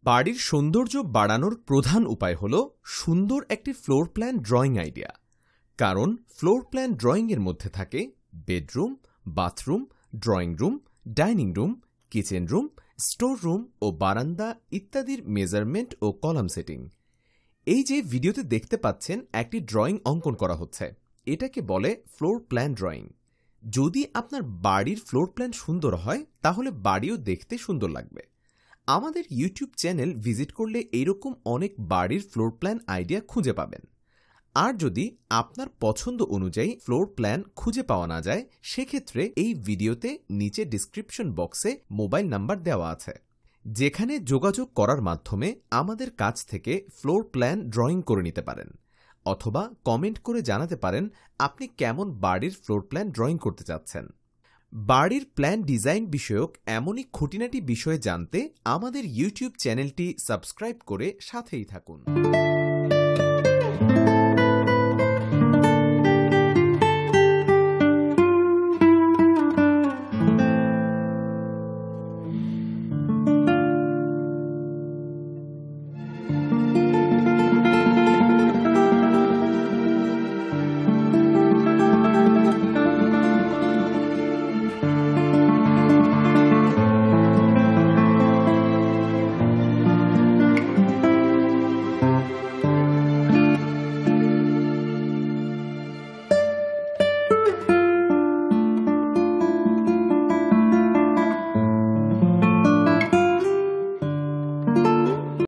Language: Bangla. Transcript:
বাড়ির সৌন্দর্য বাড়ানোর প্রধান উপায় হল সুন্দর একটি ফ্লোর প্ল্যান ড্রয়িং আইডিয়া। কারণ ফ্লোর প্ল্যান ড্রয়িংয়ের মধ্যে থাকে bedroom, bathroom, drawing room, dining room, kitchen room, store room ও বারান্দা ইত্যাদির মেজারমেন্ট ও কলাম সেটিং। এই যে ভিডিওতে দেখতে পাচ্ছেন একটি ড্রয়িং অঙ্কন করা হচ্ছে, এটাকে বলে ফ্লোর প্ল্যান ড্রয়িং। যদি আপনার বাড়ির ফ্লোর প্ল্যান সুন্দর হয় তাহলে বাড়িও দেখতে সুন্দর লাগবে। আমাদের ইউটিউব চ্যানেল ভিজিট করলে এইরকম অনেক বাড়ির ফ্লোর প্ল্যান আইডিয়া খুঁজে পাবেন। আর যদি আপনার পছন্দ অনুযায়ী ফ্লোর প্ল্যান খুঁজে পাওয়া না যায়, সেক্ষেত্রে এই ভিডিওতে নিচে ডিসক্রিপশন বক্সে মোবাইল নাম্বার দেওয়া আছে, যেখানে যোগাযোগ করার মাধ্যমে আমাদের কাছ থেকে ফ্লোর প্ল্যান ড্রয়িং করে নিতে পারেন, অথবা কমেন্ট করে জানাতে পারেন আপনি কেমন বাড়ির ফ্লোর প্ল্যান ড্রয়িং করতে চাচ্ছেন। বাড়ির প্ল্যান ডিজাইন বিষয়ক এমনই খুঁটিনাটি বিষয়ে জানতে আমাদের ইউটিউব চ্যানেলটি সাবস্ক্রাইব করে সাথেই থাকুন।